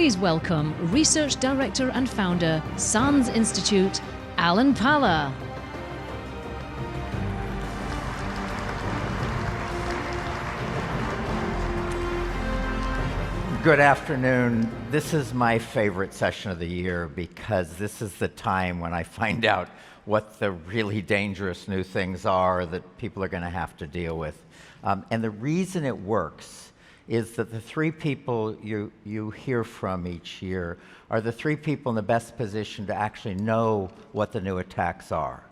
Please welcome Research Director and Founder, SANS Institute, Alan Pala. Good afternoon. This is my favorite session of the year because this is the time when I find out what the really dangerous new things are that people are going to have to deal with. And the reason it works is that the three people you hear from each year are the three people in the best position to actually know what the new attacks are.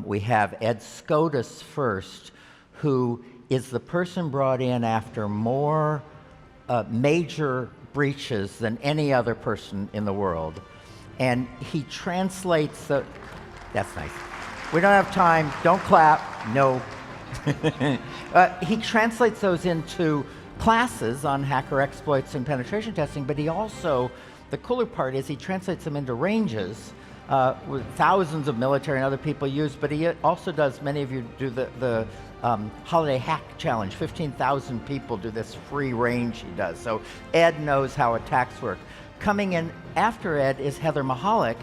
We have Ed Scotus first, who is the person brought in after more major breaches than any other person in the world. And he translates the, that's nice. We don't have time, don't clap, no. He translates those into classes on hacker exploits and penetration testing, but he also, the cooler part is he translates them into ranges with thousands of military and other people use, but he also does, many of you do the Holiday Hack Challenge. 15,000 people do this free range he does. So Ed knows how attacks work. Coming in after Ed is Heather Mahalik.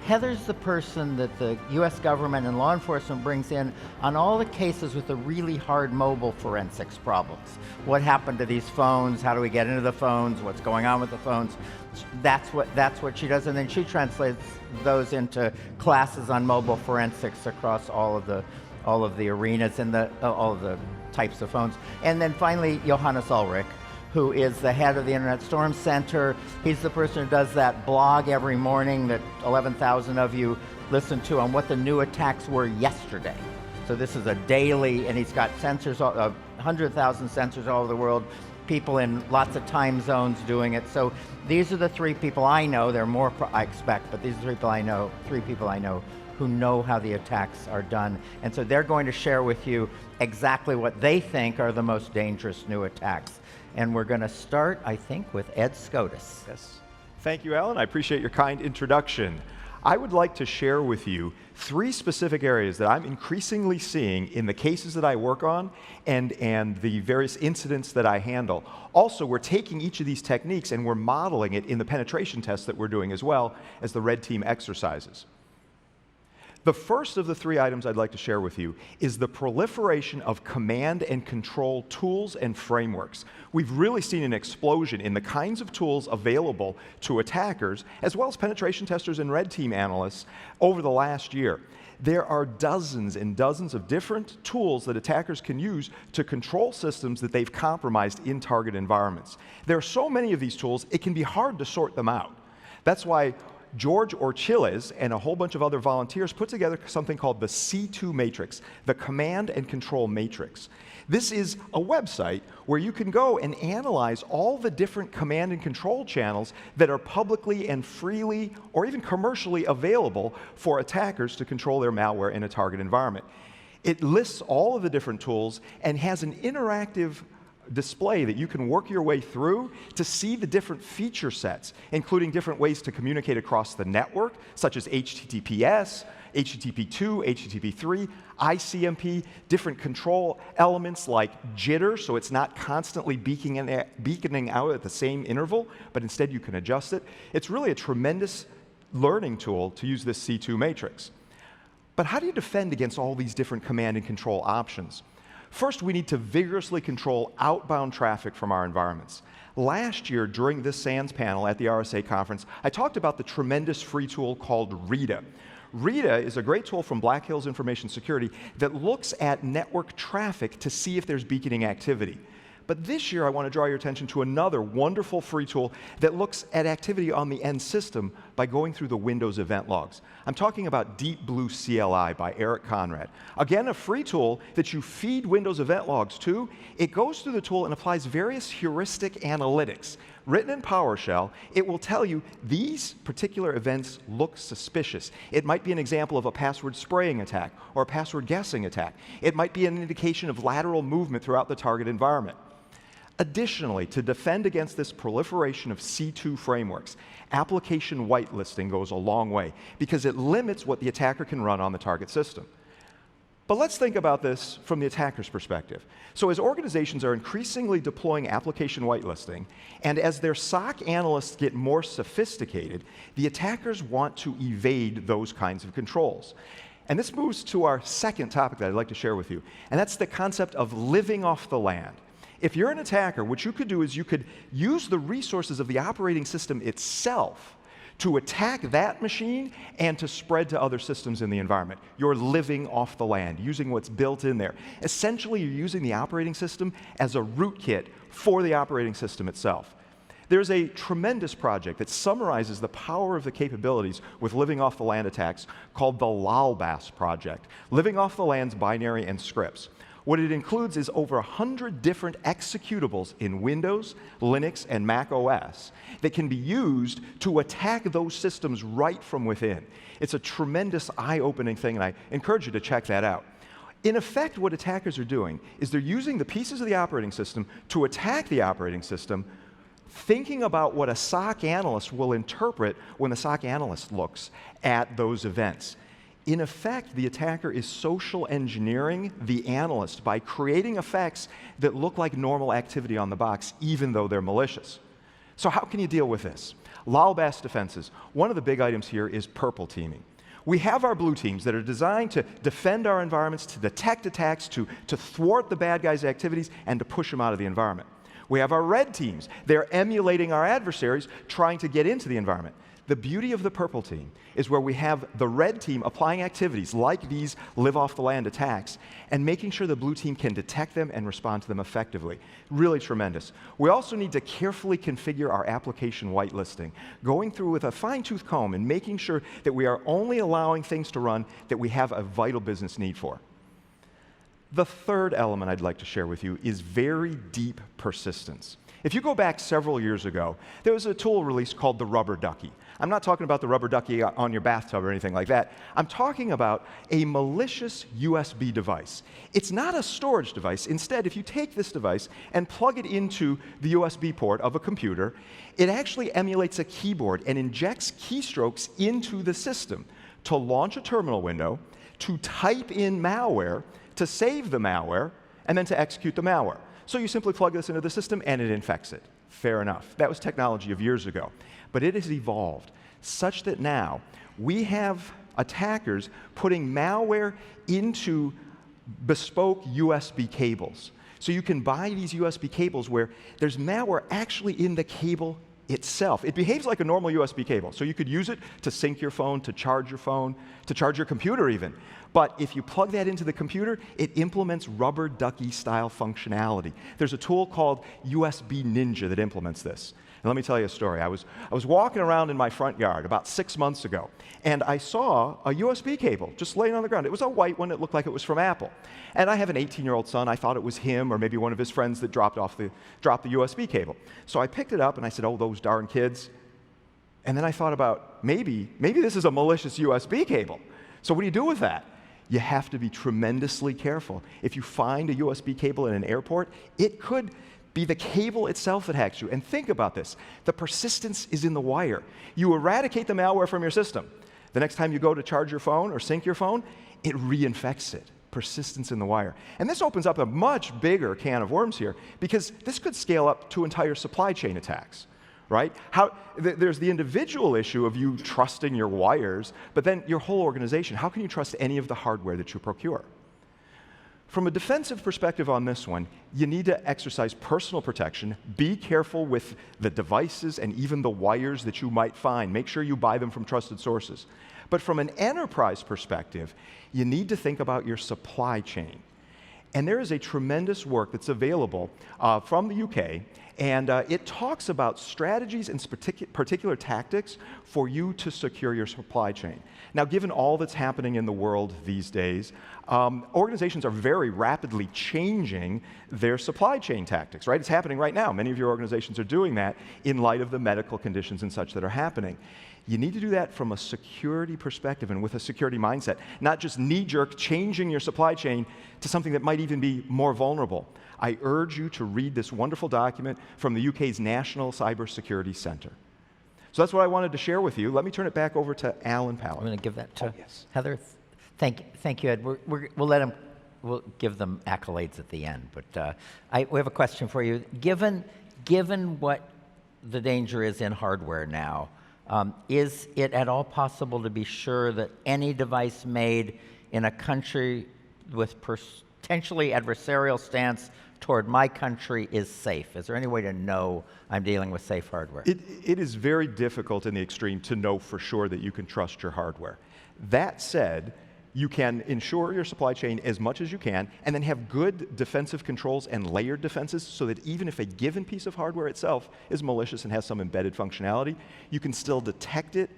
Heather's the person that the US government and law enforcement brings in on all the cases with the really hard mobile forensics problems. What happened to these phones? How do we get into the phones? What's going on with the phones? That's what she does, and then she translates those into classes on mobile forensics across all of the arenas and all of the types of phones. And then finally, Johannes Ulrich, who is the head of the Internet Storm Center. He's the person who does that blog every morning that 11,000 of you listen to on what the new attacks were yesterday. So this is a daily, and he's got sensors, 100,000 sensors all over the world, people in lots of time zones doing it. So these are the three people I know. There are more, I expect, but these are three people I know who know how the attacks are done. And so they're going to share with you exactly what they think are the most dangerous new attacks. And we're going to start, I think, with Ed Scotus. Yes. Thank you, Alan. I appreciate your kind introduction. I would like to share with you three specific areas that I'm increasingly seeing in the cases that I work on and the various incidents that I handle. Also, we're taking each of these techniques and we're modeling it in the penetration tests that we're doing as well as the red team exercises. The first of the three items I'd like to share with you is the proliferation of command and control tools and frameworks. We've really seen an explosion in the kinds of tools available to attackers, as well as penetration testers and red team analysts, over the last year. There are dozens and dozens of different tools that attackers can use to control systems that they've compromised in target environments. There are so many of these tools, it can be hard to sort them out. That's why George Orchiles and a whole bunch of other volunteers put together something called the C2 Matrix, the Command and Control Matrix. This is a website where you can go and analyze all the different command and control channels that are publicly and freely or even commercially available for attackers to control their malware in a target environment. It lists all of the different tools and has an interactive display that you can work your way through to see the different feature sets, including different ways to communicate across the network, such as HTTPS, HTTP2, HTTP3, ICMP, different control elements like jitter, so it's not constantly beaconing out at the same interval, but instead you can adjust it. It's really a tremendous learning tool to use this C2 matrix. But how do you defend against all these different command and control options? First, we need to vigorously control outbound traffic from our environments. Last year, during this SANS panel at the RSA conference, I talked about the tremendous free tool called Rita. Rita is a great tool from Black Hills Information Security that looks at network traffic to see if there's beaconing activity. But this year, I want to draw your attention to another wonderful free tool that looks at activity on the end system by going through the Windows event logs. I'm talking about Deep Blue CLI by Eric Conrad. Again, a free tool that you feed Windows event logs to. It goes through the tool and applies various heuristic analytics. Written in PowerShell, it will tell you these particular events look suspicious. It might be an example of a password spraying attack or a password guessing attack. It might be an indication of lateral movement throughout the target environment. Additionally, to defend against this proliferation of C2 frameworks, application whitelisting goes a long way because it limits what the attacker can run on the target system. But let's think about this from the attacker's perspective. So as organizations are increasingly deploying application whitelisting, and as their SOC analysts get more sophisticated, the attackers want to evade those kinds of controls. And this moves to our second topic that I'd like to share with you, and that's the concept of living off the land. If you're an attacker, what you could do is you could use the resources of the operating system itself to attack that machine and to spread to other systems in the environment. You're living off the land, using what's built in there. Essentially, you're using the operating system as a rootkit for the operating system itself. There's a tremendous project that summarizes the power of the capabilities with living off the land attacks called the LOLBAS project, Living Off the Land's Binary and Scripts. What it includes is over 100 different executables in Windows, Linux, and Mac OS that can be used to attack those systems right from within. It's a tremendous eye-opening thing, and I encourage you to check that out. In effect, what attackers are doing is they're using the pieces of the operating system to attack the operating system, thinking about what a SOC analyst will interpret when the SOC analyst looks at those events. In effect, the attacker is social engineering the analyst by creating effects that look like normal activity on the box, even though they're malicious. So how can you deal with this? LOLBAS defenses. One of the big items here is purple teaming. We have our blue teams that are designed to defend our environments, to detect attacks, to thwart the bad guys' activities, and to push them out of the environment. We have our red teams. They're emulating our adversaries, trying to get into the environment. The beauty of the purple team is where we have the red team applying activities like these live-off-the-land attacks and making sure the blue team can detect them and respond to them effectively. Really tremendous. We also need to carefully configure our application whitelisting, going through with a fine-tooth comb and making sure that we are only allowing things to run that we have a vital business need for. The third element I'd like to share with you is very deep persistence. If you go back several years ago, there was a tool released called the Rubber Ducky. I'm not talking about the Rubber Ducky on your bathtub or anything like that. I'm talking about a malicious USB device. It's not a storage device. Instead, if you take this device and plug it into the USB port of a computer, it actually emulates a keyboard and injects keystrokes into the system to launch a terminal window, to type in malware, to save the malware, and then to execute the malware. So you simply plug this into the system and it infects it. Fair enough. That was technology of years ago. But it has evolved such that now we have attackers putting malware into bespoke USB cables. So you can buy these USB cables where there's malware actually in the cable itself. It behaves like a normal USB cable. So you could use it to sync your phone, to charge your computer even. But if you plug that into the computer, it implements Rubber Ducky-style functionality. There's a tool called USB Ninja that implements this. And let me tell you a story. I was walking around in my front yard about 6 months ago, and I saw a USB cable just laying on the ground. It was a white one. It looked like it was from Apple. And I have an 18-year-old son. I thought it was him or maybe one of his friends that dropped the USB cable. So I picked it up, and I said, oh, those darn kids. And then I thought about, maybe this is a malicious USB cable. So what do you do with that? You have to be tremendously careful. If you find a USB cable in an airport, it could be the cable itself that hacks you. And think about this. The persistence is in the wire. You eradicate the malware from your system. The next time you go to charge your phone or sync your phone, it reinfects it. Persistence in the wire. And this opens up a much bigger can of worms here because this could scale up to entire supply chain attacks. Right? There's the individual issue of you trusting your wires, but then your whole organization. How can you trust any of the hardware that you procure? From a defensive perspective on this one, you need to exercise personal protection. Be careful with the devices and even the wires that you might find. Make sure you buy them from trusted sources. But from an enterprise perspective, you need to think about your supply chain. And there is a tremendous work that's available from the UK, and it talks about strategies and particular tactics for you to secure your supply chain. Now, given all that's happening in the world these days, organizations are very rapidly changing their supply chain tactics, right? It's happening right now. Many of your organizations are doing that in light of the medical conditions and such that are happening. You need to do that from a security perspective and with a security mindset, not just knee-jerk changing your supply chain to something that might even be more vulnerable. I urge you to read this wonderful document from the UK's National Cybersecurity Centre. So that's what I wanted to share with you. Let me turn it back over to Alan Powell. I'm going to give that to Heather. Thank you, Ed. We'll give them accolades at the end. But we have a question for you. Given what the danger is in hardware now, is it at all possible to be sure that any device made in a country with potentially adversarial stance toward my country is safe? Is there any way to know I'm dealing with safe hardware? It is very difficult in the extreme to know for sure that you can trust your hardware. That said, you can ensure your supply chain as much as you can, and then have good defensive controls and layered defenses so that even if a given piece of hardware itself is malicious and has some embedded functionality, you can still detect it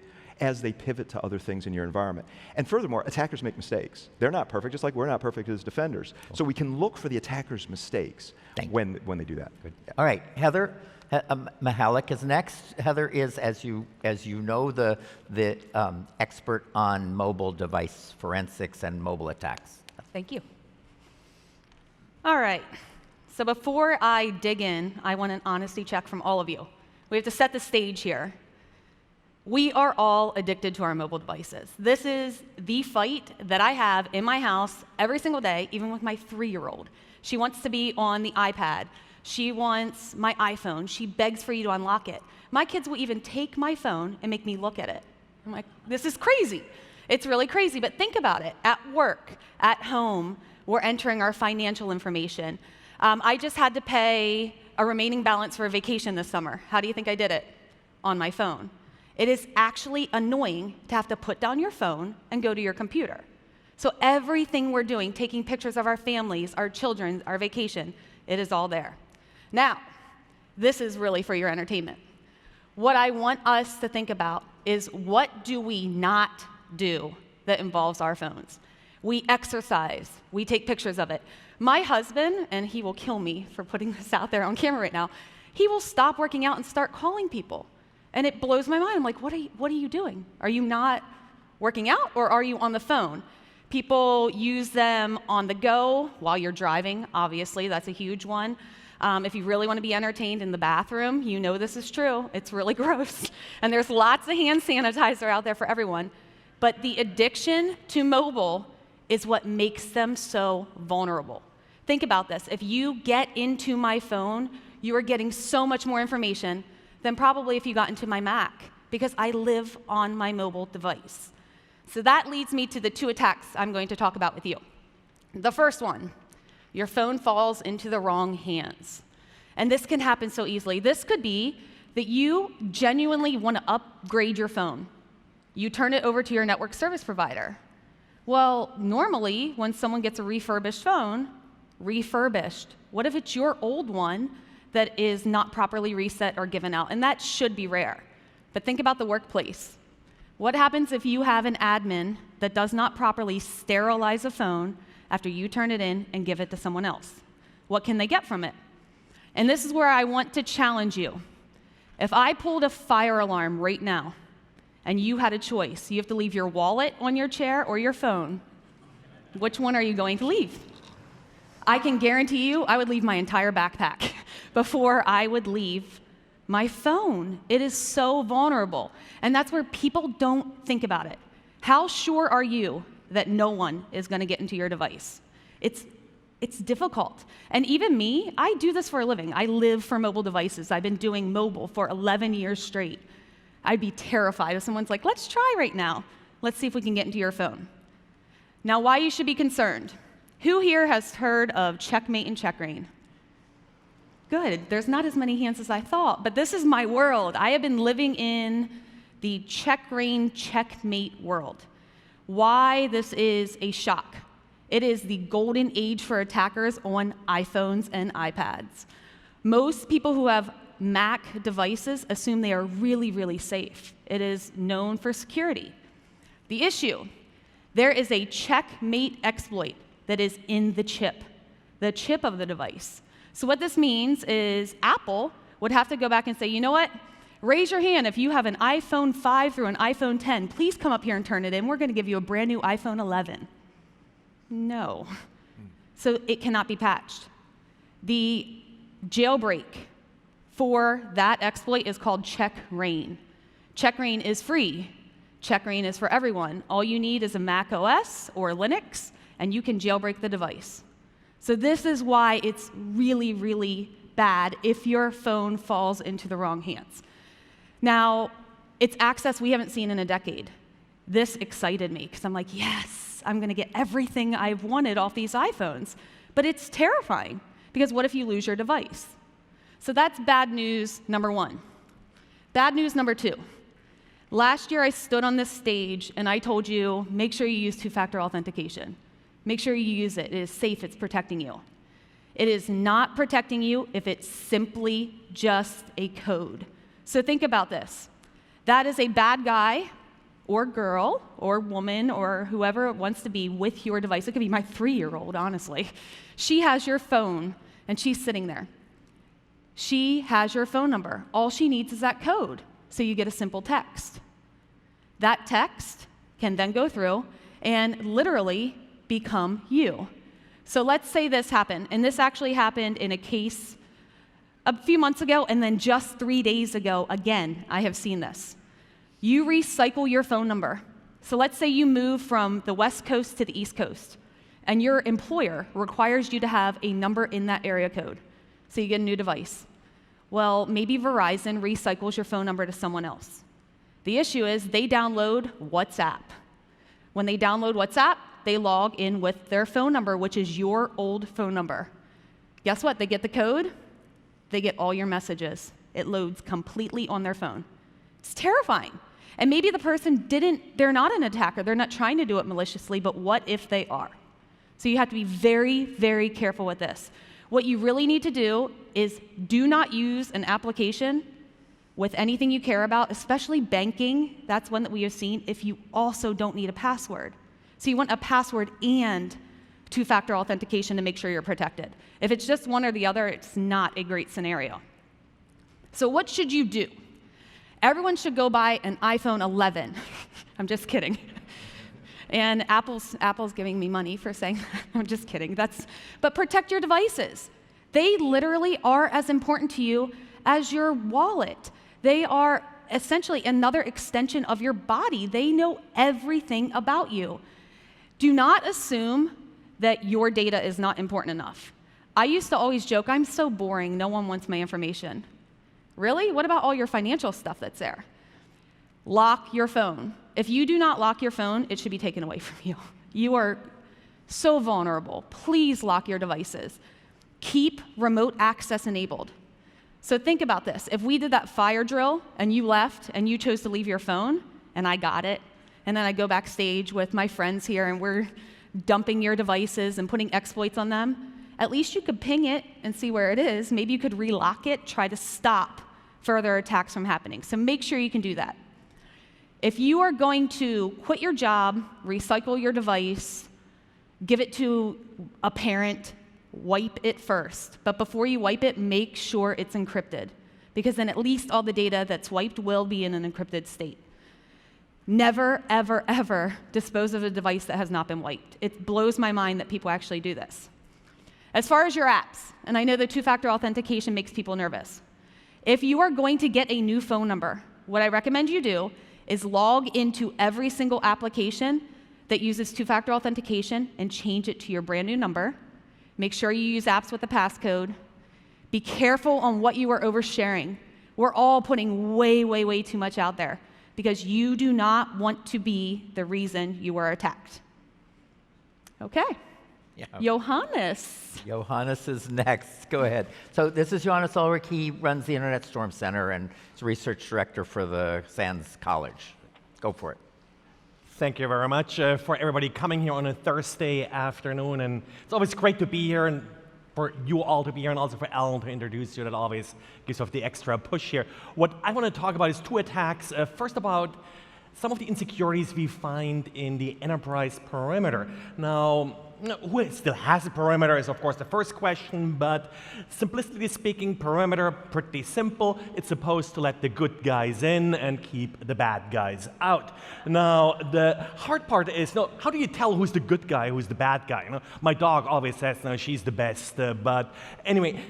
as they pivot to other things in your environment. And furthermore, attackers make mistakes. They're not perfect, just like we're not perfect as defenders. Cool. So we can look for the attacker's mistakes when they do that. Good. Yeah. All right, Heather Mihalik is next. Heather is, as you know, the expert on mobile device forensics and mobile attacks. Thank you. All right. So before I dig in, I want an honesty check from all of you. We have to set the stage here. We are all addicted to our mobile devices. This is the fight that I have in my house every single day, even with my 3-year-old. She wants to be on the iPad. She wants my iPhone. She begs for you to unlock it. My kids will even take my phone and make me look at it. I'm like, this is crazy. It's really crazy, but think about it. At work, at home, we're entering our financial information. I just had to pay a remaining balance for a vacation this summer. How do you think I did it? On my phone. It is actually annoying to have to put down your phone and go to your computer. So everything we're doing, taking pictures of our families, our children, our vacation, it is all there. Now, this is really for your entertainment. What I want us to think about is, what do we not do that involves our phones? We exercise. We take pictures of it. My husband, and he will kill me for putting this out there on camera right now, he will stop working out and start calling people. And it blows my mind. I'm like, what are you doing? Are you not working out, or are you on the phone? People use them on the go while you're driving, obviously. That's a huge one. If you really want to be entertained in the bathroom, you know this is true. It's really gross. And there's lots of hand sanitizer out there for everyone. But the addiction to mobile is what makes them so vulnerable. Think about this. If you get into my phone, you are getting so much more information than probably if you got into my Mac, because I live on my mobile device. So that leads me to the 2 attacks I'm going to talk about with you. The first one, your phone falls into the wrong hands. And this can happen so easily. This could be that you genuinely want to upgrade your phone. You turn it over to your network service provider. Well, normally, when someone gets a refurbished phone, what if it's your old one that is not properly reset or given out? And that should be rare. But think about the workplace. What happens if you have an admin that does not properly sterilize a phone after you turn it in and give it to someone else? What can they get from it? And this is where I want to challenge you. If I pulled a fire alarm right now and you had a choice, you have to leave your wallet on your chair or your phone, which one are you going to leave? I can guarantee you I would leave my entire backpack before I would leave my phone. It is so vulnerable. And that's where people don't think about it. How sure are you that no one is going to get into your device? It's difficult. And even me, I do this for a living. I live for mobile devices. I've been doing mobile for 11 years straight. I'd be terrified if someone's like, let's try right now. Let's see if we can get into your phone. Now, why you should be concerned. Who here has heard of Checkmate and Checkra1n? Good. There's not as many hands as I thought, but this is my world. I have been living in the Checkra1n Checkmate world. Why this is a shock. It is the golden age for attackers on iPhones and iPads. Most people who have Mac devices assume they are really, really safe. It is known for security. The issue, there is a Checkmate exploit that is in the chip of the device. So what this means is Apple would have to go back and say, you know what? Raise your hand if you have an iPhone 5 through an iPhone 10. Please come up here and turn it in. We're going to give you a brand new iPhone 11. No. So it cannot be patched. The jailbreak for that exploit is called Checkra1n. Checkra1n is free. Checkra is for everyone. All you need is a Mac OS or Linux, and you can jailbreak the device. So this is why it's really, really bad if your phone falls into the wrong hands. Now, it's access we haven't seen in a decade. This excited me, because I'm like, yes, I'm going to get everything I've wanted off these iPhones. But it's terrifying, because what if you lose your device? So that's bad news number one. Bad news number two. Last year, I stood on this stage, and I told you, make sure you use two-factor authentication. Make sure you use it. It is safe. It's protecting you. It is not protecting you if it's simply just a code. So think about this. That is a bad guy or girl or woman or whoever it wants to be with your device. It could be my 3-year-old, honestly. She has your phone, and she's sitting there. She has your phone number. All she needs is that code, so you get a simple text. That text can then go through and literally become you. So let's say this happened, and this actually happened in a case a few months ago, and then just 3 days ago, again, I have seen this. You recycle your phone number. So let's say you move from the West Coast to the East Coast, and your employer requires you to have a number in that area code. So you get a new device. Well, maybe Verizon recycles your phone number to someone else. The issue is they download WhatsApp. When they download WhatsApp, they log in with their phone number, which is your old phone number. Guess what? They get the code. They get all your messages. It loads completely on their phone. It's terrifying. And maybe the person they're not an attacker. They're not trying to do it maliciously, but what if they are? So you have to be very, very careful with this. What you really need to do is do not use an application with anything you care about, especially banking. That's one that we have seen, if you also don't need a password. So you want a password and two-factor authentication to make sure you're protected. If it's just one or the other, it's not a great scenario. So what should you do? Everyone should go buy an iPhone 11. I'm just kidding. And Apple's giving me money for saying that. I'm just kidding. But protect your devices. They literally are as important to you as your wallet. They are essentially another extension of your body. They know everything about you. Do not assume that your data is not important enough. I used to always joke, I'm so boring, no one wants my information. Really? What about all your financial stuff that's there? Lock your phone. If you do not lock your phone, it should be taken away from you. You are so vulnerable. Please lock your devices. Keep remote access enabled. So think about this. If we did that fire drill and you left and you chose to leave your phone, and I got it, and then I go backstage with my friends here and we're dumping your devices and putting exploits on them, at least you could ping it and see where it is. Maybe you could relock it, try to stop further attacks from happening. So make sure you can do that. If you are going to quit your job, recycle your device, give it to a parent, wipe it first. But before you wipe it, make sure it's encrypted, because then at least all the data that's wiped will be in an encrypted state. Never, ever, ever dispose of a device that has not been wiped. It blows my mind that people actually do this. As far as your apps, and I know the two-factor authentication makes people nervous. If you are going to get a new phone number, what I recommend you do is log into every single application that uses two-factor authentication and change it to your brand new number. Make sure you use apps with a passcode. Be careful on what you are oversharing. We're all putting way, way, way too much out there, because you do not want to be the reason you were attacked. Okay. Yeah. Johannes. Johannes is next. Go ahead. So this is Johannes Ulrich. He runs the Internet Storm Center and is research director for the SANS College. Go for it. Thank you very much for everybody coming here on a Thursday afternoon. And it's always great to be here, and for you all to be here, and also for Alan to introduce you. That always gives off the extra push here. What I want to talk about is two attacks. First, about some of the insecurities we find in the enterprise perimeter. Now, who still has a perimeter is, of course, the first question, but simplistically speaking, perimeter, pretty simple. It's supposed to let the good guys in and keep the bad guys out. Now, the hard part is, how do you tell who's the good guy, who's the bad guy? My dog always says, no, she's the best, but anyway,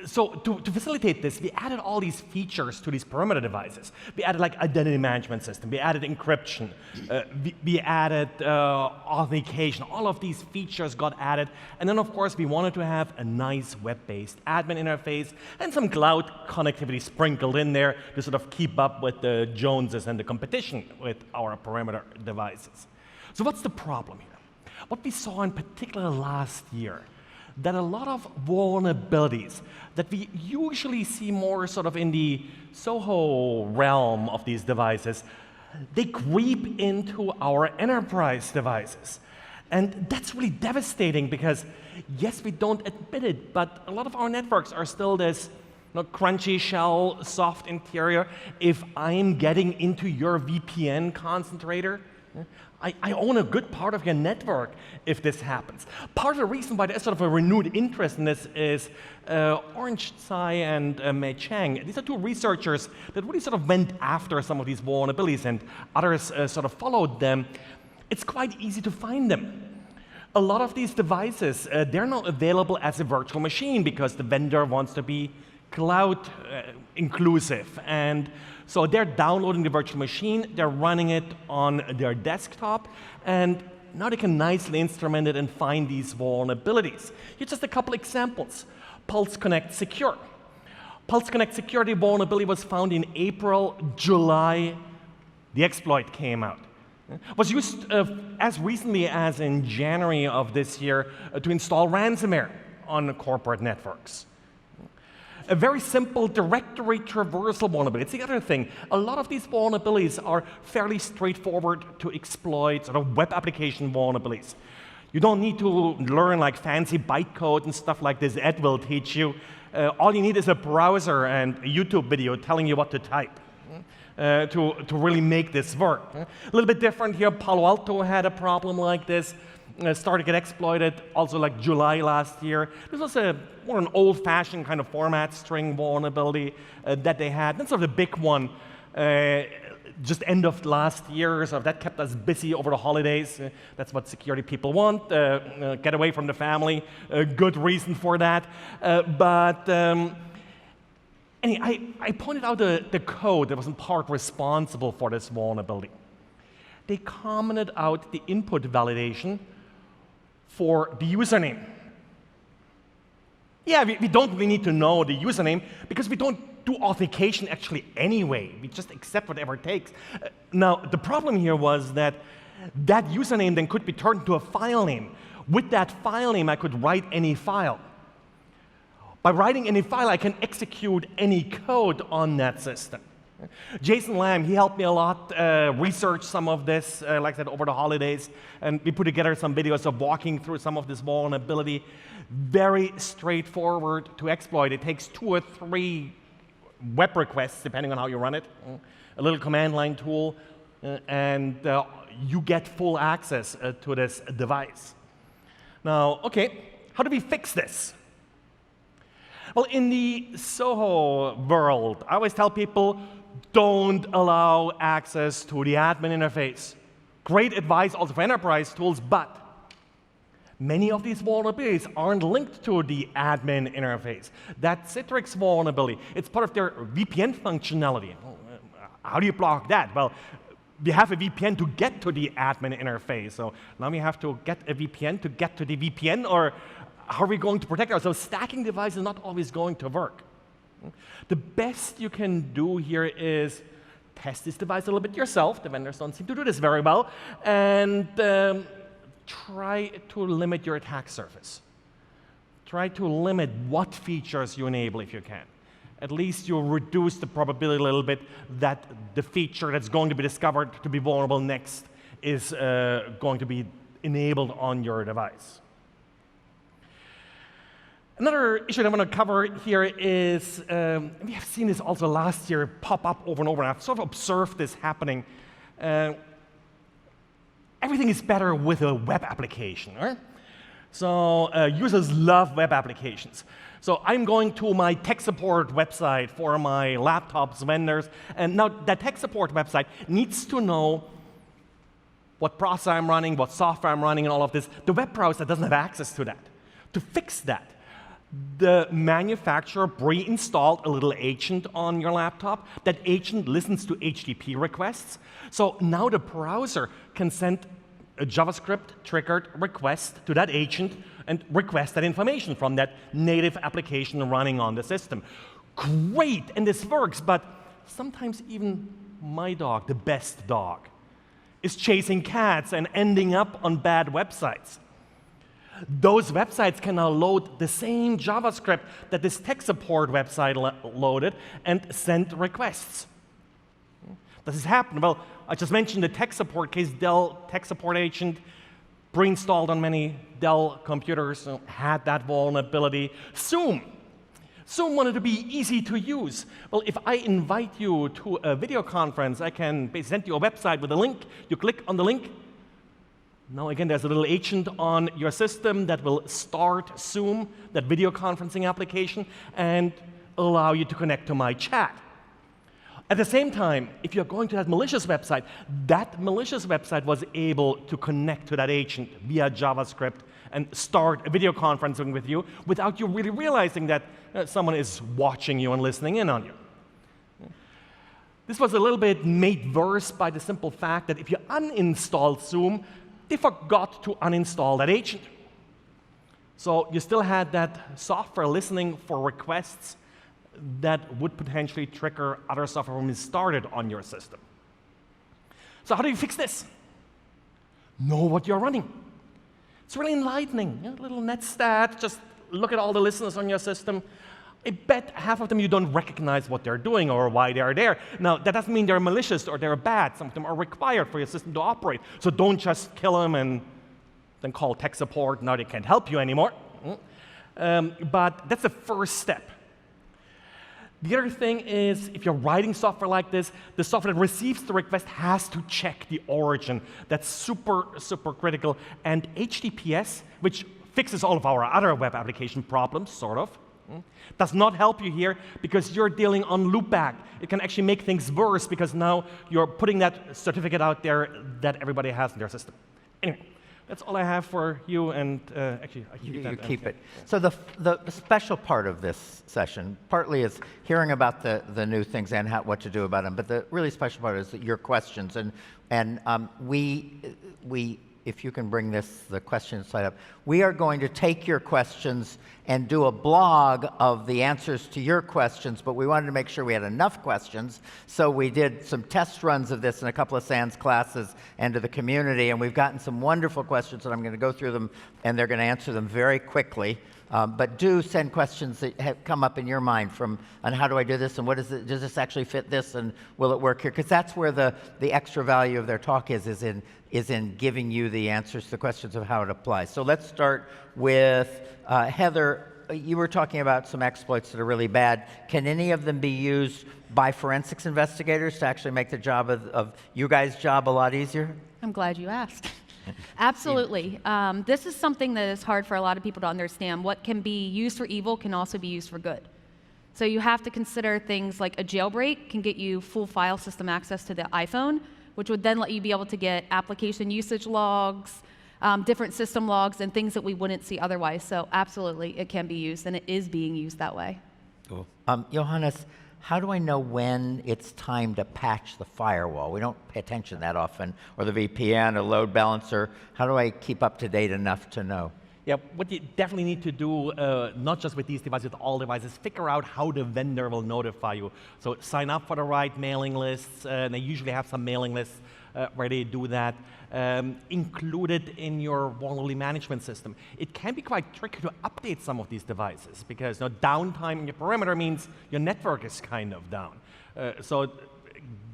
So to facilitate this, we added all these features to these perimeter devices. We added like identity management system, we added encryption, we added authentication. All of these features got added. And then of course we wanted to have a nice web-based admin interface and some cloud connectivity sprinkled in there to sort of keep up with the Joneses and the competition with our perimeter devices. So what's the problem here? What we saw in particular last year, that a lot of vulnerabilities that we usually see more sort of in the Soho realm of these devices, they creep into our enterprise devices. And that's really devastating because, yes, we don't admit it, but a lot of our networks are still this crunchy shell, soft interior. If I'm getting into your VPN concentrator, I own a good part of your network if this happens. Part of the reason why there's sort of a renewed interest in this is Orange Tsai and Mei Chang. These are two researchers that really sort of went after some of these vulnerabilities, and others sort of followed them. It's quite easy to find them. A lot of these devices, they're not available as a virtual machine because the vendor wants to be cloud inclusive. And so they're downloading the virtual machine, they're running it on their desktop, and now they can nicely instrument it and find these vulnerabilities. Here's just a couple examples. Pulse Connect Secure. Pulse Connect Security vulnerability was found in April, July. The exploit came out. Was used as recently as in January of this year to install ransomware on corporate networks. A very simple directory traversal vulnerability. It's the other thing. A lot of these vulnerabilities are fairly straightforward to exploit, sort of web application vulnerabilities. You don't need to learn like fancy bytecode and stuff like this. Ed will teach you. All you need is a browser and a YouTube video telling you what to type to really make this work. A little bit different here. Palo Alto had a problem like this. Started to get exploited also like July last year. This was more an old-fashioned kind of format string vulnerability that they had. That's sort of the big one just end of last year, so that kept us busy over the holidays. That's what security people want, get away from the family. Good reason for that. Anyway, I pointed out the code that was in part responsible for this vulnerability. They commented out the input validation for the username. Yeah, we don't really need to know the username because we don't do authentication actually anyway. We just accept whatever it takes. Now, the problem here was that that username then could be turned into a file name. With that file name, I could write any file. By writing any file, I can execute any code on that system. Jason Lamb, he helped me a lot research some of this, like I said, over the holidays, and we put together some videos of walking through some of this vulnerability. Very straightforward to exploit. It takes 2 or 3 web requests, depending on how you run it, a little command line tool, and you get full access to this device. Now, okay, how do we fix this? Well, in the Soho world, I always tell people, don't allow access to the admin interface. Great advice also for enterprise tools, but many of these vulnerabilities aren't linked to the admin interface. That Citrix vulnerability, it's part of their VPN functionality. How do you block that? Well, we have a VPN to get to the admin interface. So now we have to get a VPN to get to the VPN, or how are we going to protect ourselves? Stacking devices is not always going to work. The best you can do here is test this device a little bit yourself. The vendors don't seem to do this very well. And try to limit your attack surface. Try to limit what features you enable if you can. At least you'll reduce the probability a little bit that the feature that's going to be discovered to be vulnerable next is going to be enabled on your device. Another issue that I want to cover here is, we have seen this also last year pop up over and over, and I've sort of observed this happening. Everything is better with a web application, right? So users love web applications. So I'm going to my tech support website for my laptops vendors, and now that tech support website needs to know what process I'm running, what software I'm running, and all of this. The web browser doesn't have access to that. To fix that, The manufacturer pre-installed a little agent on your laptop. That agent listens to HTTP requests. So now the browser can send a JavaScript-triggered request to that agent and request that information from that native application running on the system. Great, and this works, but sometimes even my dog, the best dog, is chasing cats and ending up on bad websites. Those websites can now load the same JavaScript that this tech support website loaded and send requests. Does this happen? Well, I just mentioned the tech support case. Dell tech support agent, pre-installed on many Dell computers, had that vulnerability. Zoom wanted to be easy to use. Well, if I invite you to a video conference, I can send you a website with a link. You click on the link. Now again, there's a little agent on your system that will start Zoom, that video conferencing application, and allow you to connect to my chat. At the same time, if you're going to that malicious website was able to connect to that agent via JavaScript and start a video conferencing with you without you really realizing that someone is watching you and listening in on you. This was a little bit made worse by the simple fact that if you uninstalled Zoom, they forgot to uninstall that agent. So you still had that software listening for requests that would potentially trigger other software when it started on your system. So how do you fix this? Know what you're running. It's really enlightening. A little netstat, just look at all the listeners on your system. I bet half of them you don't recognize what they're doing or why they're there. Now, that doesn't mean they're malicious or they're bad. Some of them are required for your system to operate. So don't just kill them and then call tech support. Now they can't help you anymore. But that's the first step. The other thing is, if you're writing software like this, the software that receives the request has to check the origin. That's super, super critical. And HTTPS, which fixes all of our other web application problems, sort of, does not help you here because you're dealing on loopback. It can actually make things worse because now you're putting that certificate out there that everybody has in their system. Anyway, that's all I have for you, and actually, I keep that. You keep it. So the special part of this session, partly is hearing about the new things and what to do about them, but the really special part is your questions. And we, if you can bring the question slide up, we are going to take your questions and do a blog of the answers to your questions, but we wanted to make sure we had enough questions, so we did some test runs of this in a couple of SANS classes and to the community, and we've gotten some wonderful questions, and I'm going to go through them, and they're going to answer them very quickly. But do send questions that have come up in your mind on how do I do this, and what is it, does this actually fit this, and will it work here? Because that's where the extra value of their talk is in giving you the answers to the questions of how it applies. So let's start with Heather. You were talking about some exploits that are really bad. Can any of them be used by forensics investigators to actually make the job of you guys' job a lot easier? I'm glad you asked. Absolutely. This is something that is hard for a lot of people to understand. What can be used for evil can also be used for good. So you have to consider things like a jailbreak can get you full file system access to the iPhone, which would then let you be able to get application usage logs, different system logs, and things that we wouldn't see otherwise. So absolutely, it can be used, and it is being used that way. Cool. Johannes, how do I know when it's time to patch the firewall? We don't pay attention that often, or the VPN, or load balancer. How do I keep up to date enough to know? Yeah, what you definitely need to do, not just with these devices, with all devices, figure out how the vendor will notify you. So sign up for the right mailing lists, and they usually have some mailing lists where they do that. Included in your vulnerability management system. It can be quite tricky to update some of these devices because downtime in your perimeter means your network is kind of down. So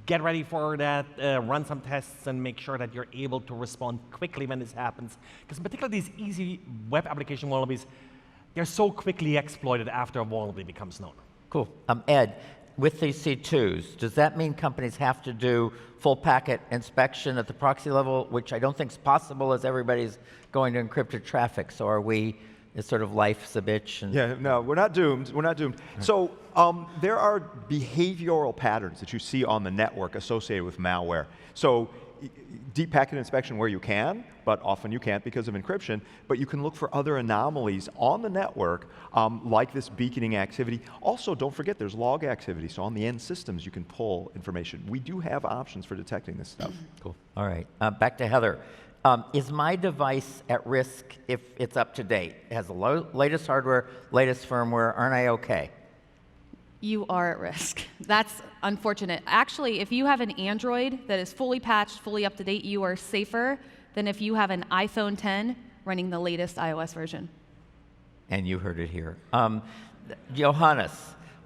get ready for that, run some tests, and make sure that you're able to respond quickly when this happens. Because particularly these easy web application vulnerabilities, they're so quickly exploited after a vulnerability becomes known. Cool. Ed, with these C2s, does that mean companies have to do full packet inspection at the proxy level, which I don't think is possible as everybody's going to encrypted traffic? So are we, is sort of life's a bitch? And yeah, no, we're not doomed. We're not doomed. So there are behavioral patterns that you see on the network associated with malware. So deep packet inspection where you can, but often you can't because of encryption, but you can look for other anomalies on the network, like this beaconing activity. Also, don't forget there's log activity, so on the end systems you can pull information. We do have options for detecting this stuff. Cool. All right. Back to Heather. Is my device at risk if it's up to date? It has the latest hardware, latest firmware. Aren't I okay? You are at risk. That's unfortunate. Actually, if you have an Android that is fully patched, fully up to date, you are safer than if you have an iPhone 10 running the latest iOS version. And you heard it here. Johannes,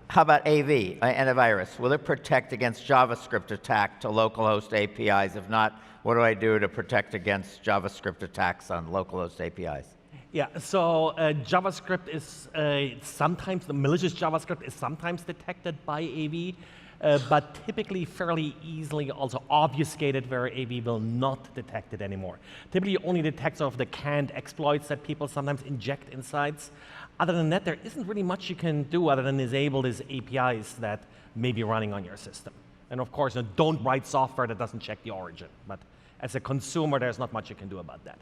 how about AV, antivirus? Will it protect against JavaScript attack to localhost APIs? If not, what do I do to protect against JavaScript attacks on localhost APIs? Yeah, so JavaScript is sometimes, the malicious JavaScript is sometimes detected by AV, but typically fairly easily also obfuscated where AV will not detect it anymore. Typically only detects sort of the canned exploits that people sometimes inject inside. Other than that, there isn't really much you can do other than disable these APIs that may be running on your system. And of course, don't write software that doesn't check the origin. But as a consumer, there's not much you can do about that.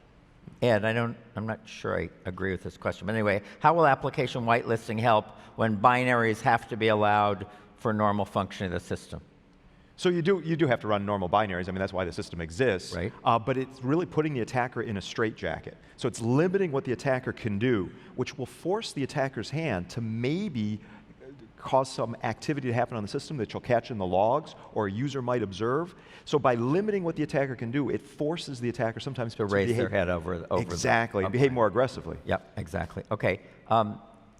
Ed, I'm not sure I agree with this question, but anyway, how will application whitelisting help when binaries have to be allowed for normal functioning of the system? So you do have to run normal binaries. I mean, that's why the system exists. Right. But it's really putting the attacker in a straitjacket. So it's limiting what the attacker can do, which will force the attacker's hand to maybe cause some activity to happen on the system that you'll catch in the logs or a user might observe. So by limiting what the attacker can do, it forces the attacker sometimes to raise behave, their head over exactly, the behave more aggressively. Yep, exactly. Okay,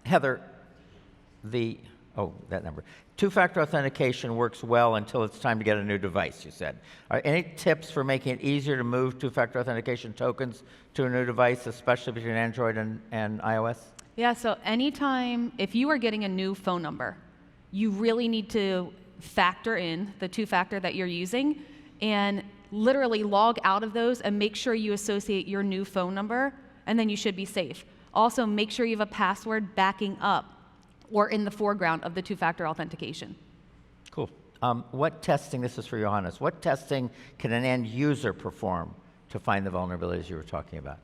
Heather, that number. Two-factor authentication works well until it's time to get a new device, you said. Are any tips for making it easier to move two-factor authentication tokens to a new device, especially between Android and iOS? Yeah, so anytime, if you are getting a new phone number, you really need to factor in the two-factor that you're using and literally log out of those and make sure you associate your new phone number, and then you should be safe. Also, make sure you have a password backing up or in the foreground of the two-factor authentication. Cool. What testing, this is for Johannes, what testing can an end user perform to find the vulnerabilities you were talking about?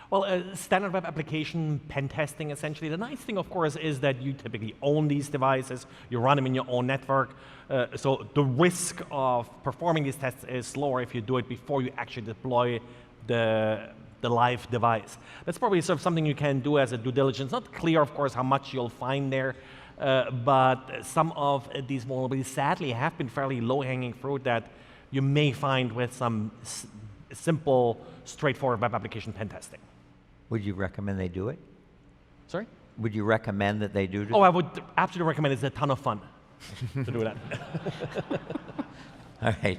Well, standard web application pen testing, essentially. The nice thing, of course, is that you typically own these devices. You run them in your own network. So the risk of performing these tests is lower if you do it before you actually deploy the live device. That's probably sort of something you can do as a due diligence. Not clear, of course, how much you'll find there, but some of these vulnerabilities sadly have been fairly low-hanging fruit that you may find with some simple, straightforward web application pen testing. Would you recommend they do it? Sorry? Would you recommend that they do it? Oh, I would absolutely recommend it. It's a ton of fun to do that. All right.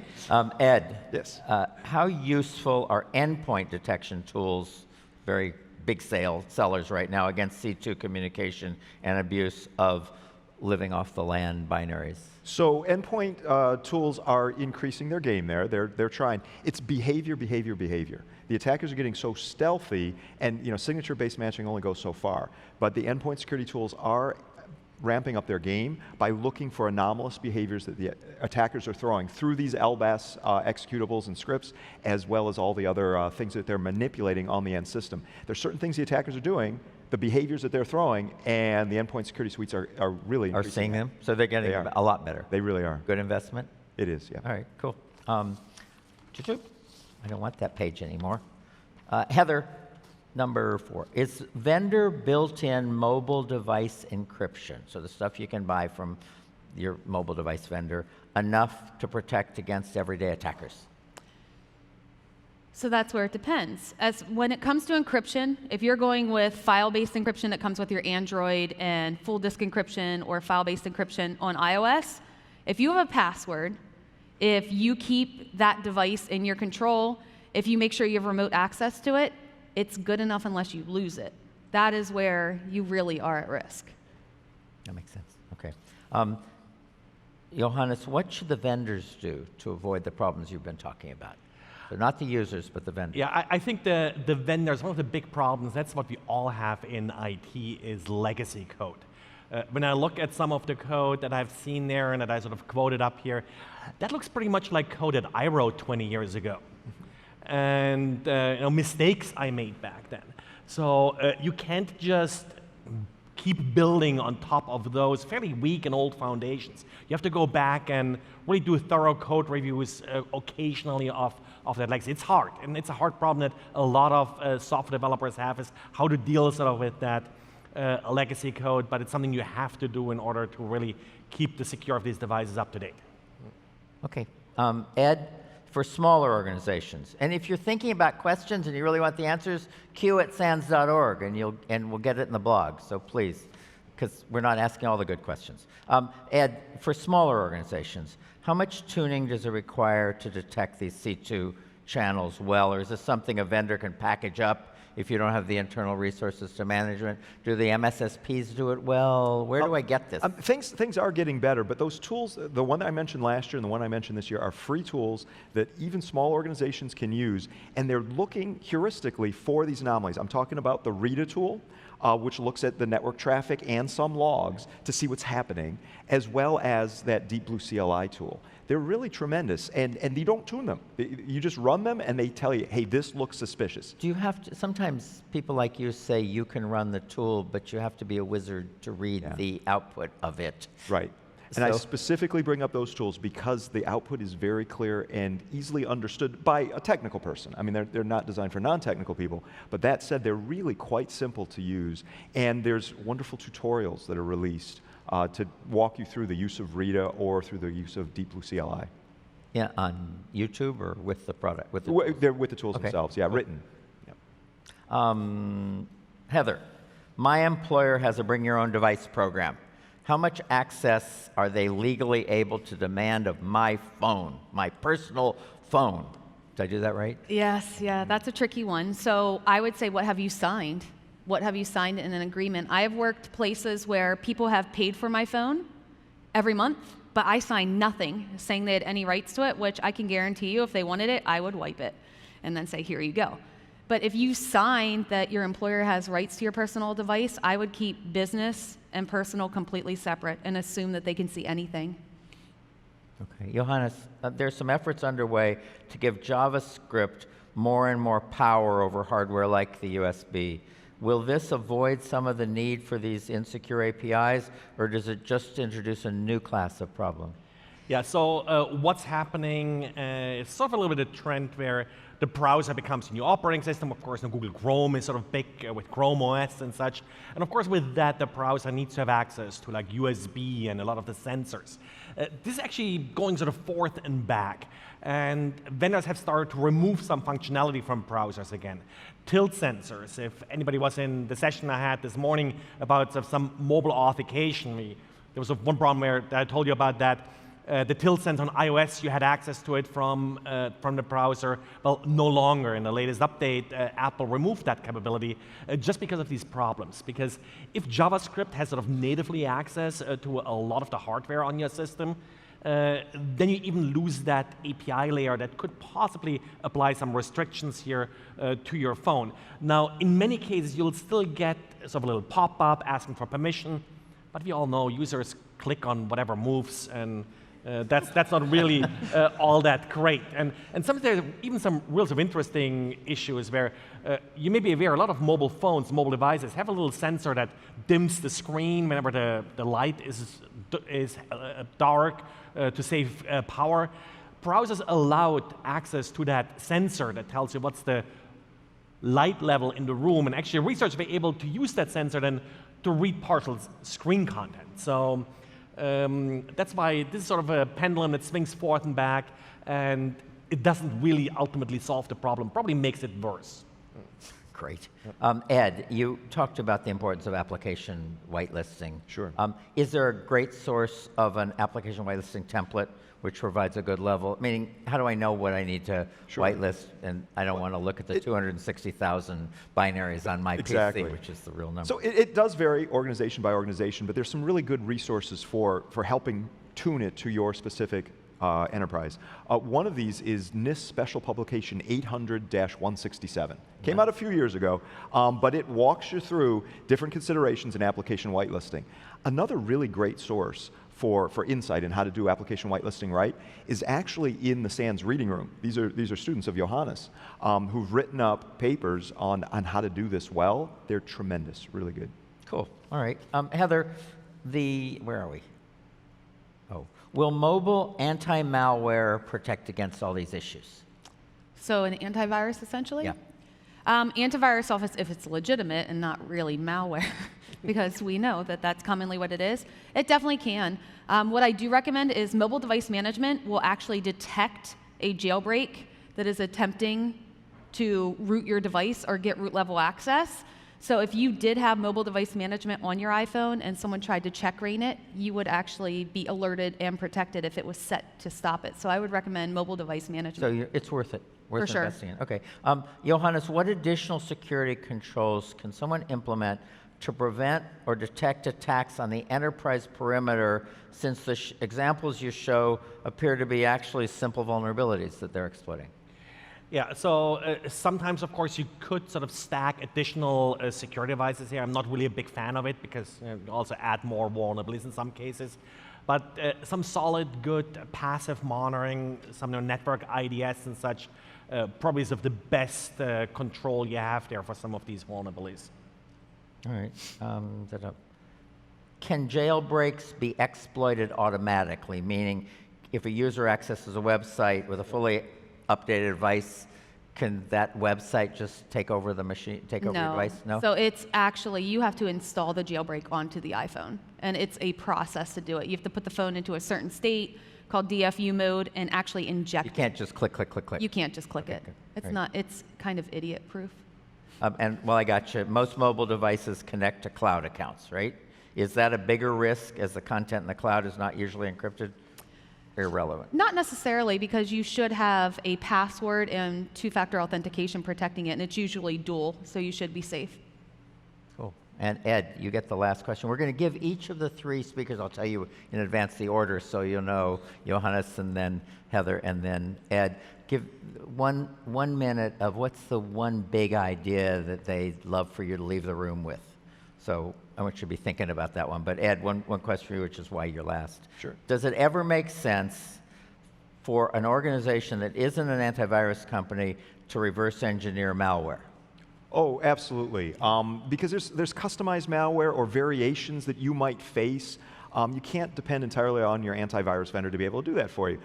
Ed, Yes. How useful are endpoint detection tools, very big sellers right now, against C2 communication and abuse of living off the land binaries? So endpoint tools are increasing their game there. They're trying. It's behavior. The attackers are getting so stealthy, and signature-based matching only goes so far. But the endpoint security tools are ramping up their game by looking for anomalous behaviors that the attackers are throwing through these LBAS executables and scripts, as well as all the other things that they're manipulating on the end system. There's certain things the attackers are doing, the behaviors that they're throwing, and the endpoint security suites are really Are seeing them? So they're getting a lot better. They really are. Good investment? It is, yeah. All right, cool. I don't want that page anymore. Heather, number 4. Is vendor built-in mobile device encryption, so the stuff you can buy from your mobile device vendor, enough to protect against everyday attackers? So that's where it depends. As when it comes to encryption, if you're going with file-based encryption that comes with your Android and full disk encryption or file-based encryption on iOS, if you have a password, if you keep that device in your control, if you make sure you have remote access to it, it's good enough unless you lose it. That is where you really are at risk. That makes sense. Okay. Johannes, what should the vendors do to avoid the problems you've been talking about? So not the users, but the vendors. Yeah, I think the vendors, one of the big problems, that's what we all have in IT, is legacy code. When I look at some of the code that I've seen there and that I sort of quoted up here, that looks pretty much like code that I wrote 20 years ago. And mistakes I made back then. So you can't just keep building on top of those fairly weak and old foundations. You have to go back and really do thorough code reviews occasionally of that legacy. It's hard, and it's a hard problem that a lot of software developers have, is how to deal sort of with that legacy code, but it's something you have to do in order to really keep the security of these devices up to date. Okay. Ed, for smaller organizations, and if you're thinking about questions and you really want the answers, q@sans.org, and we'll get it in the blog. So please, because we're not asking all the good questions. Ed, for smaller organizations, how much tuning does it require to detect these C2 channels well, or is this something a vendor can package up if you don't have the internal resources to manage it? Do the MSSPs do it well? Where do I get this? Things are getting better, but those tools, the one that I mentioned last year and the one I mentioned this year, are free tools that even small organizations can use, and they're looking heuristically for these anomalies. I'm talking about the Rita tool, which looks at the network traffic and some logs to see what's happening, as well as that Deep Blue CLI tool. They're really tremendous, and you don't tune them. You just run them, and they tell you, hey, this looks suspicious. Do you have to, sometimes people like you say you can run the tool, but you have to be a wizard to read the output of it. Right. And I specifically bring up those tools because the output is very clear and easily understood by a technical person. I mean, they're not designed for non-technical people, but that said, they're really quite simple to use, and there's wonderful tutorials that are released to walk you through the use of Rita or through the use of Deep Blue CLI. Yeah, on YouTube or with the product? They're with the tools themselves, yeah, written. Yeah. Heather, my employer has a bring your own device program. How much access are they legally able to demand of my phone, my personal phone? Did I do that right? Yes, yeah, that's a tricky one. So I would say, what have you signed? What have you signed in an agreement? I have worked places where people have paid for my phone every month, but I signed nothing saying they had any rights to it, which I can guarantee you if they wanted it, I would wipe it and then say, here you go. But if you sign that your employer has rights to your personal device, I would keep business and personal completely separate and assume that they can see anything. Okay, Johannes, there's some efforts underway to give JavaScript more and more power over hardware like the USB. Will this avoid some of the need for these insecure APIs, or does it just introduce a new class of problem? Yeah, so what's happening is sort of a little bit of a trend where the browser becomes a new operating system. Of course, Google Chrome is sort of big with Chrome OS and such. And of course, with that, the browser needs to have access to like USB and a lot of the sensors. This is actually going sort of forth and back. And vendors have started to remove some functionality from browsers again. Tilt sensors, if anybody was in the session I had this morning about some mobile authentication, there was one problem where I told you about that. The tilt sensor on iOS, you had access to it from the browser. Well, no longer. In the latest update, Apple removed that capability just because of these problems. Because if JavaScript has sort of natively access to a lot of the hardware on your system, then you even lose that API layer that could possibly apply some restrictions here to your phone. Now, in many cases, you'll still get sort of a little pop-up asking for permission, but we all know users click on whatever moves, and that's not really all that great. And sometimes there are even some real interesting issues where you may be aware a lot of mobile phones, mobile devices have a little sensor that dims the screen whenever the light is dark to save power. Browsers allowed access to that sensor that tells you what's the light level in the room, and actually researchers were able to use that sensor then to read partial screen content. So that's why this is sort of a pendulum that swings forth and back, and it doesn't really ultimately solve the problem, probably makes it worse. Great. Ed, you talked about the importance of application whitelisting. Sure. Is there a great source of an application whitelisting template which provides a good level? Meaning, how do I know what I need to whitelist? And I don't want to look at the 260,000 binaries on my PC, which is the real number. So it does vary organization by organization, but there's some really good resources for helping tune it to your specific enterprise. One of these is NIST Special Publication 800-167. Came out a few years ago, but it walks you through different considerations in application whitelisting. Another really great source for insight in how to do application whitelisting right is actually in the SANS reading room. These are students of Johannes who've written up papers on how to do this well. They're tremendous, really good. Cool. All right. Heather, where are we? Oh. Will mobile anti-malware protect against all these issues? So an antivirus, essentially? Yeah. Antivirus office, if it's legitimate and not really malware, because we know that that's commonly what it is, it definitely can. What I do recommend is mobile device management will actually detect a jailbreak that is attempting to root your device or get root level access. So if you did have mobile device management on your iPhone and someone tried to check rain it, you would actually be alerted and protected if it was set to stop it. So I would recommend mobile device management. So it's worth it. Worth For sure. investing in. Okay. Johannes, what additional security controls can someone implement to prevent or detect attacks on the enterprise perimeter, since the examples you show appear to be actually simple vulnerabilities that they're exploiting? Yeah, so sometimes, of course, you could sort of stack additional security devices here. I'm not really a big fan of it because you also add more vulnerabilities in some cases. But some solid, good passive monitoring, some network IDS and such, probably is of the best control you have there for some of these vulnerabilities. All right. Can jailbreaks be exploited automatically? Meaning, if a user accesses a website with a fully updated device, can that website just take over the machine, take over your device? No. So it's actually, you have to install the jailbreak onto the iPhone, and it's a process to do it. You have to put the phone into a certain state called DFU mode and actually inject it. You can't just click, click, click, click. You can't just click it. good. It's Right. not. It's kind of idiot-proof. And while I got you, most mobile devices connect to cloud accounts, right? Is that a bigger risk as the content in the cloud is not usually encrypted? Irrelevant. Not necessarily, because you should have a password and two-factor authentication protecting it, and it's usually dual, so you should be safe. Cool. And Ed, you get the last question. We're going to give each of the three speakers, I'll tell you in advance the order so you'll know, Johannes and then Heather and then Ed. Give one minute of what's the one big idea that they'd love for you to leave the room with. So I want you to be thinking about that one. But Ed, one question for you, which is why you're last. Sure. Does it ever make sense for an organization that isn't an antivirus company to reverse engineer malware? Oh, absolutely. Because there's customized malware or variations that you might face. You can't depend entirely on your antivirus vendor to be able to do that for you.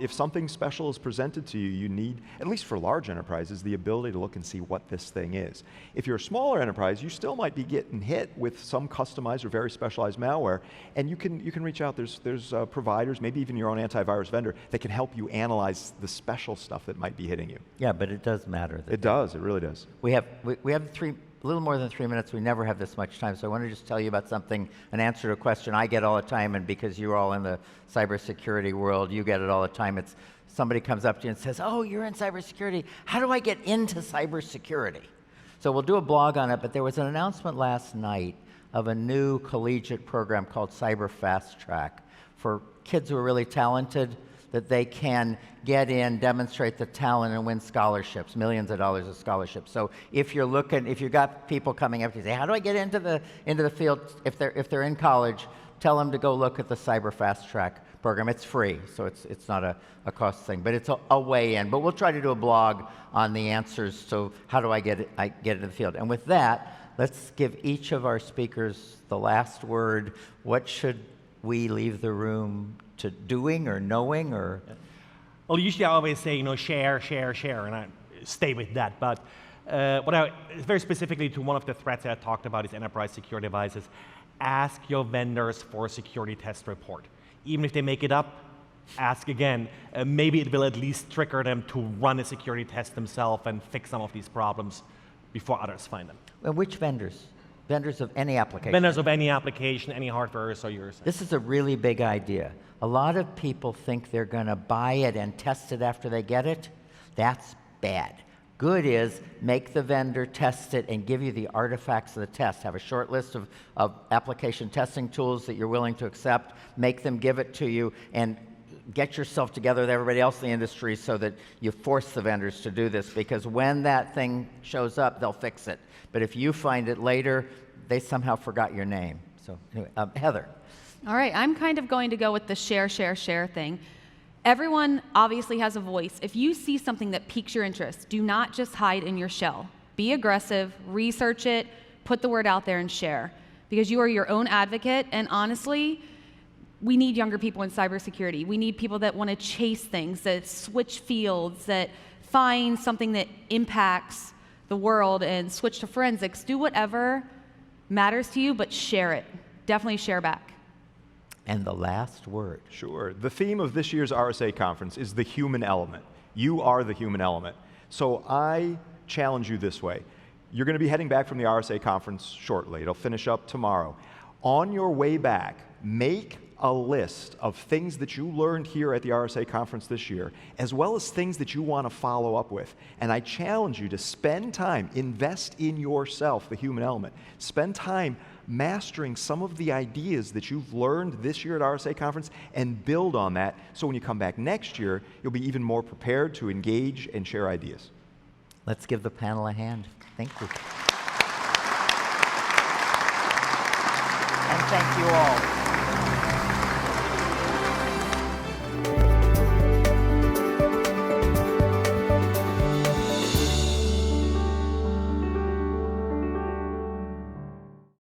If something special is presented to you, you need, at least for large enterprises, the ability to look and see what this thing is. If you're a smaller enterprise, you still might be getting hit with some customized or very specialized malware, and you can reach out. There's providers, maybe even your own antivirus vendor, that can help you analyze the special stuff that might be hitting you. Yeah, but it does matter. It does. It really does. We have a little more than 3 minutes. We never have this much time, so I want to just tell you about something, an answer to a question I get all the time, and because you're all in the cybersecurity world, you get it all the time. It's somebody comes up to you and says, oh, you're in cybersecurity. How do I get into cybersecurity? So we'll do a blog on it, but there was an announcement last night of a new collegiate program called Cyber Fast Track for kids who are really talented, that they can get in, demonstrate the talent, and win scholarships, millions of dollars of scholarships. So if you've got people coming up to you say, how do I get into the field? If they're in college, tell them to go look at the Cyber Fast Track program. It's free, so it's not a cost thing, but it's a way in. But we'll try to do a blog on the answers. So how do I get into the field? And with that, let's give each of our speakers the last word. What should we leave the room to doing or knowing or? Well, usually I always say, share, and I stay with that. But very specifically to one of the threats that I talked about is enterprise security devices. Ask your vendors for a security test report. Even if they make it up, ask again. Maybe it will at least trigger them to run a security test themselves and fix some of these problems before others find them. And which vendors? Vendors of any application? Vendors of any application, any hardware, so yours. This is a really big idea. A lot of people think they're going to buy it and test it after they get it. That's bad. Good is make the vendor test it and give you the artifacts of the test. Have a short list of application testing tools that you're willing to accept. Make them give it to you and get yourself together with everybody else in the industry so that you force the vendors to do this, because when that thing shows up, they'll fix it. But if you find it later, they somehow forgot your name. So anyway, Heather. All right, I'm kind of going to go with the share, share, share thing. Everyone obviously has a voice. If you see something that piques your interest, do not just hide in your shell. Be aggressive, research it, put the word out there and share. Because you are your own advocate, and honestly, we need younger people in cybersecurity. We need people that want to chase things, that switch fields, that find something that impacts the world and switch to forensics. Do whatever matters to you, but share it. Definitely share back. And the last word. Sure. The theme of this year's RSA conference is the human element. You are the human element. So I challenge you this way. You're going to be heading back from the RSA conference shortly. It'll finish up tomorrow. On your way back, make a list of things that you learned here at the RSA conference this year, as well as things that you want to follow up with. And I challenge you to spend time, invest in yourself, the human element. Spend time mastering some of the ideas that you've learned this year at RSA conference and build on that, so when you come back next year, you'll be even more prepared to engage and share ideas. Let's give the panel a hand. Thank you. And thank you all.